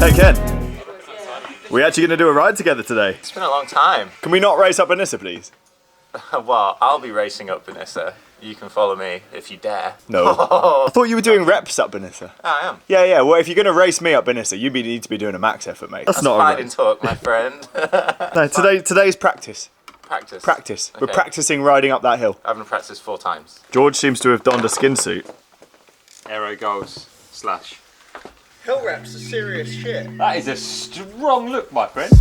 Hey Ken, we're actually going to do a ride together today. It's been a long time. Can we not race up benissa, please? Well, I'll be racing up benissa. You can follow me if you dare. No. I thought you were doing reps up benissa. I am. Yeah, well if you're going to race me up benissa, you need to be doing a max effort, mate. That's not fine in talk, my friend. No, today's practice. Practice? Practice. Okay. We're practicing riding up that hill. I haven't practiced 4 times. George seems to have donned a skin suit. Aero goals slash. Hill reps are serious shit. That is a strong look, my friend.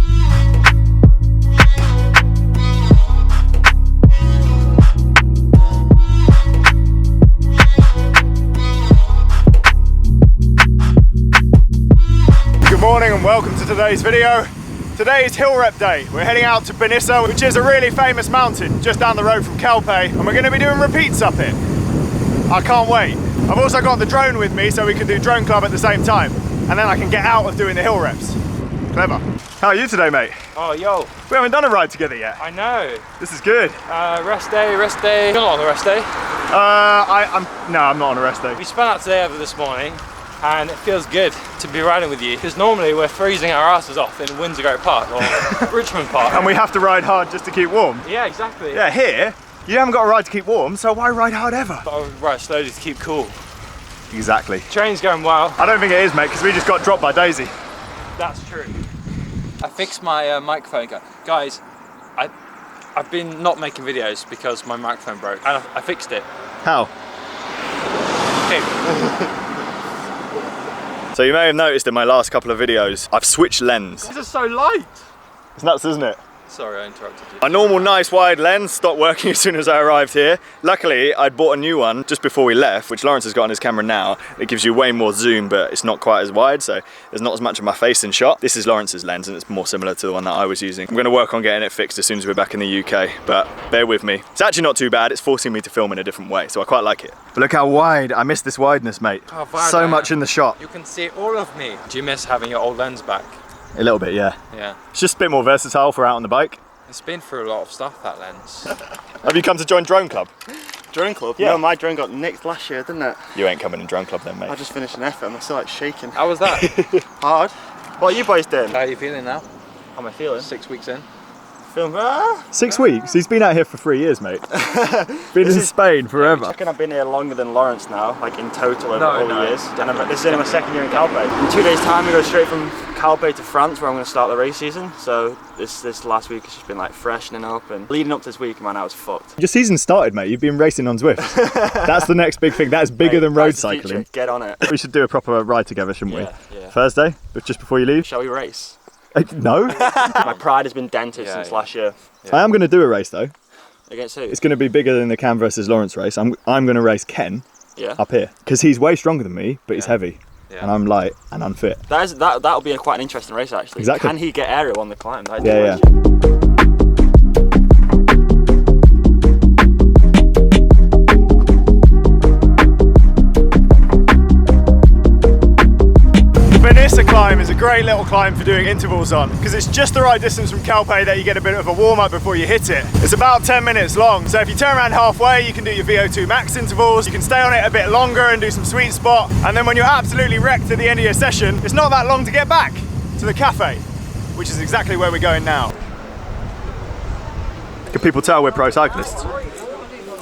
Good morning and welcome to today's video. Today is hill rep day. We're heading out to Benissa, which is a really famous mountain just down the road from Calpe, and we're going to be doing repeats up it. I can't wait. I've also got the drone with me so we can do drone club at the same time, and then I can get out of doing the hill reps. Clever. How are you today, mate? Oh, yo. We haven't done a ride together yet. I know. This is good. Rest day. You're not on the rest day. No, I'm not on a rest day. We spun out today over this morning, and it feels good to be riding with you, because normally we're freezing our asses off in Windsor Grove Park or Richmond Park. And we have to ride hard just to keep warm. Yeah, exactly. Yeah, here, you haven't got a ride to keep warm, so why ride hard ever? But I ride slowly to keep cool. Exactly. Train's going well. I don't think it is, mate, because we just got dropped by Daisy. That's true. I fixed my microphone. Guys, I've been not making videos because my microphone broke, and I fixed it. How? So you may have noticed in my last couple of videos, I've switched lens. This is so light. It's nuts, isn't it? Sorry, I interrupted you. My normal nice wide lens stopped working as soon as I arrived here. Luckily, I'd bought a new one just before we left, which Lawrence has got on his camera now. It gives you way more zoom, but it's not quite as wide, so there's not as much of my face in shot. This is Lawrence's lens, and it's more similar to the one that I was using. I'm gonna work on getting it fixed as soon as we're back in the UK, but bear with me. It's actually not too bad. It's forcing me to film in a different way, so I quite like it. But look how wide. I miss this wideness, mate. Oh, wow, so much in the shot. You can see all of me. Do you miss having your old lens back? A little bit, yeah. Yeah. It's just a bit more versatile for out on the bike. It's been through a lot of stuff, that lens. Have you come to join Drone Club? Drone club? Yeah. No, my drone got nicked last year, didn't it? You ain't coming in Drone Club then, mate. I just finished an effort and I'm still like shaking. How was that? Hard. What are you boys doing? How are you feeling now? How am I feeling? 6 weeks in. Feeling 6 weeks? He's been out here for 3 years, mate. Been in Spain forever. I reckon I've been here longer than Lawrence now, like in total over all the years. And this is only my 2nd year in Calpe. In 2 days time we go straight from Calpe to France where I'm going to start the race season. So this last week has just been like freshening up, and leading up to this week, man, I was fucked. Your season started, mate. You've been racing on Zwift. That's the next big thing. That is bigger than road cycling. Get on it. We should do a proper ride together, shouldn't we? Yeah. Thursday, but just before you leave? Shall we race? No. My pride has been dented since last year. I am going to do a race though. Against who? It's going to be bigger than the Cam versus Lawrence race. I'm going to race Ken up here because he's way stronger than me, but he's heavy. Yeah. And I'm light and unfit. That'll be quite an interesting race actually. Exactly. Can he get aerial on the climb? Yeah. The Benissa climb is a great little climb for doing intervals on because it's just the right distance from Calpe that you get a bit of a warm up before you hit it. It's about 10 minutes long, so if you turn around halfway you can do your VO2 max intervals, you can stay on it a bit longer and do some sweet spot, and then when you're absolutely wrecked at the end of your session, it's not that long to get back to the cafe, which is exactly where we're going now. Can people tell we're pro cyclists?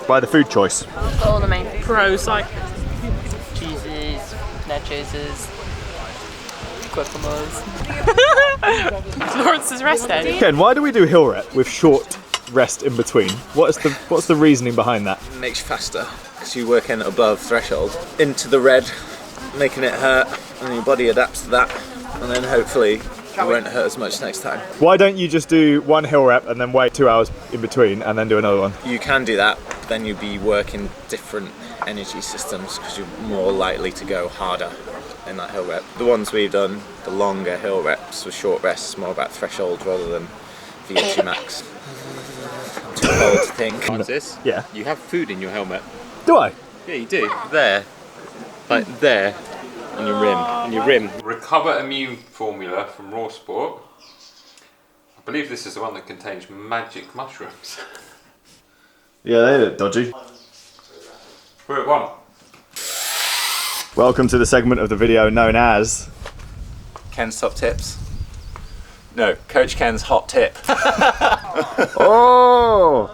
By the food choice. All the main pro cyclists. Cheeses, nachos, guacamoles. Lawrence's rest day. Ken, why do we do hill rep with short rest in between? What's the reasoning behind that? It makes you faster because you work in above threshold into the red, making it hurt, and your body adapts to that, and then hopefully it won't hurt as much next time. Why don't you just do one hill rep and then wait 2 hours in between and then do another one? You can do that, but then you'll be working different energy systems because you're more likely to go harder in that hill rep. The ones we've done, the longer hill reps with short rests, more about threshold rather than VO2 max. Too cold to think. Francis? Yeah. You have food in your helmet. Do I? Yeah, you do. There. Like there. On your rim. On your rim. Recover Immune formula from Raw Sport. I believe this is the one that contains magic mushrooms. Yeah, they look dodgy. We're at 1. Welcome to the segment of the video known as Ken's top tips. No, Coach Ken's hot tip. Oh!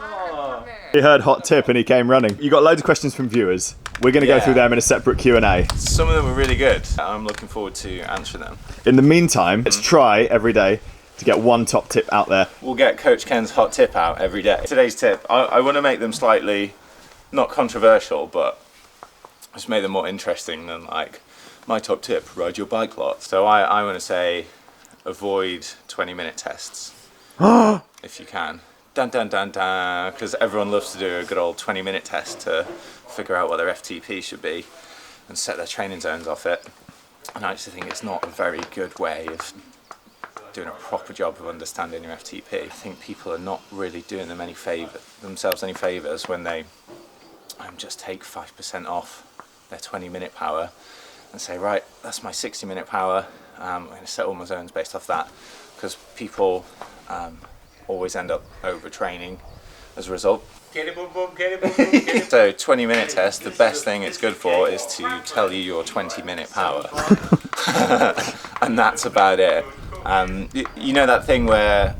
He heard hot tip and he came running. You got loads of questions from viewers. We're going to go through them in a separate Q&A. Some of them were really good. I'm looking forward to answering them. In the meantime, let's try every day to get one top tip out there. We'll get Coach Ken's hot tip out every day. Today's tip, I want to make them slightly, not controversial, but just make them more interesting than like, my top tip, ride your bike lots. So I want to say, avoid 20-minute tests, if you can. Dun dun dun dun, because everyone loves to do a good old 20-minute test to figure out what their FTP should be and set their training zones off it. And I actually think it's not a very good way of doing a proper job of understanding your FTP. I think people are not really doing themselves any favours when they just take 5% off their 20-minute power and say, right, that's my 60-minute power. I'm going to set all my zones based off that, because people always end up overtraining as a result. So 20-minute test, the best thing it's good for is to tell you your 20-minute power. And that's about it. You know that thing where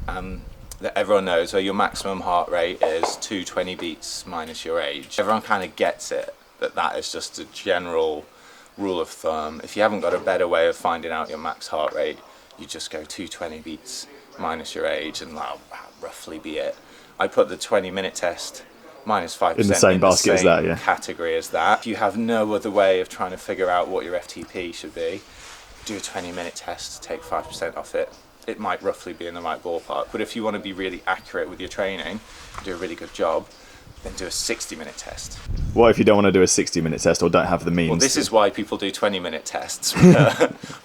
that everyone knows, where your maximum heart rate is 220 beats minus your age. Everyone kind of gets it, that is just a general rule of thumb. If you haven't got a better way of finding out your max heart rate, you just go 220 beats minus your age, and that'll roughly be it. I put the 20-minute test minus 5% in the same basket as that, yeah. Category as that. If you have no other way of trying to figure out what your FTP should be, do a 20-minute test, take 5% off it. It might roughly be in the right ballpark. But if you want to be really accurate with your training, do a really good job, then do a 60-minute test. What if you don't want to do a 60-minute test or don't have the means? Well, this is why people do 20-minute tests.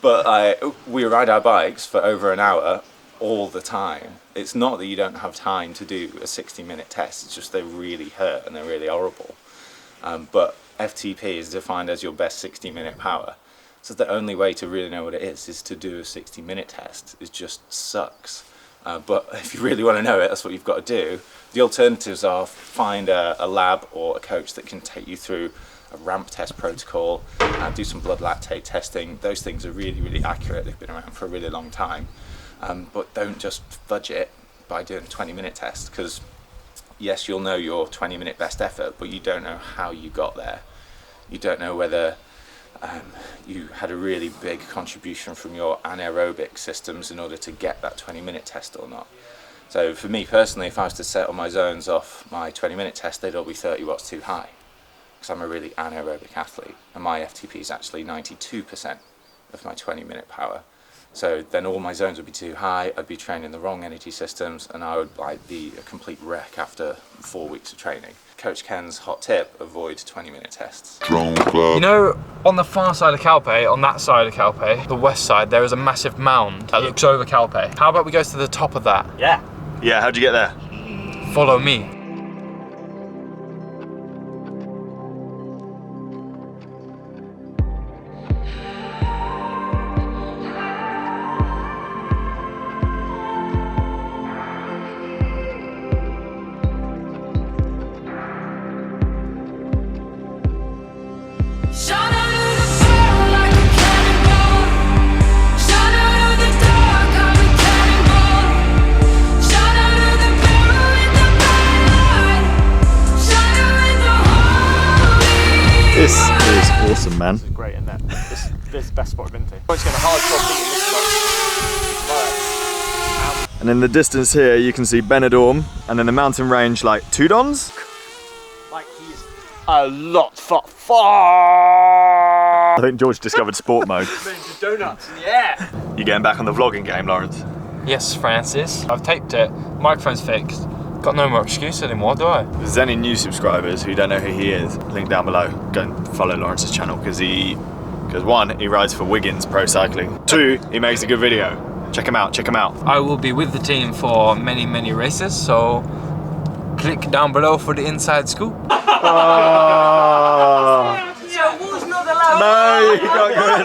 But we ride our bikes for over an hour all the time. It's not that you don't have time to do a 60-minute test, it's just they really hurt and they're really horrible. But FTP is defined as your best 60-minute power. So the only way to really know what it is to do a 60-minute test. It just sucks. But if you really want to know it, that's what you've got to do. The alternatives are find a lab or a coach that can take you through a ramp test protocol, do some blood lactate testing. Those things are really, really accurate. They've been around for a really long time. But don't just fudge it by doing a 20-minute test, because yes, you'll know your 20-minute best effort, but you don't know how you got there. You don't know whether you had a really big contribution from your anaerobic systems in order to get that 20-minute test or not. So for me personally, if I was to set all my zones off my 20-minute test, they'd all be 30 watts too high, because I'm a really anaerobic athlete, and my FTP is actually 92% of my 20-minute power. So then all my zones would be too high, I'd be training the wrong energy systems, and I would be a complete wreck after 4 weeks of training. Coach Ken's hot tip, avoid 20-minute tests. You know, on the far side of Calpe, on that side of Calpe, the west side, there is a massive mound that looks over Calpe. How about we go to the top of that? Yeah. Yeah, how'd you get there? Follow me. This is awesome, man. This is great, isn't it? This is the best spot I've been to. I'm just going to hard job beating this spot. And in the distance here, you can see Benidorm, and then the mountain range like Tudons. Like he's a lot far. I think George discovered sport mode. Donuts in the air. You getting back on the vlogging game, Lawrence? Yes, Francis. I've taped it. Microphone's fixed. Got no more excuse anymore, do I? If there's any new subscribers who don't know who he is, link down below. Go and follow Lawrence's channel, because one, he rides for Wiggins Pro Cycling. Two, he makes a good video. Check him out, check him out. I will be with the team for many, many races, so click down below for the inside scoop. Oh. No, you can't go in.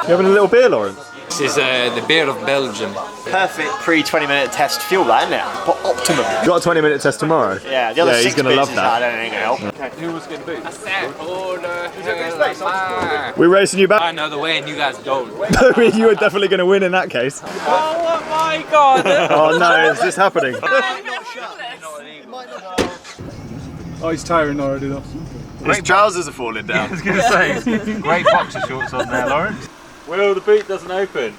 You having a little beer, Lawrence? This is the beer of Belgium. Perfect pre-20 minute test fuel, that isn't it? But optimum. You got a 20-minute test tomorrow? Yeah, the other he's 6 gonna bits love is that. I don't think it'll help. Okay, who was getting boots? We're racing you back. I know the way and you guys don't. You were definitely going to win in that case. Oh my god! Oh no, is this happening? Oh, he's tiring already though. His trousers are falling down. I was going to say, great boxer shorts on there, Lawrence. Will, the boot doesn't open.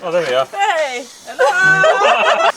Oh, there we are. Hey! Hello!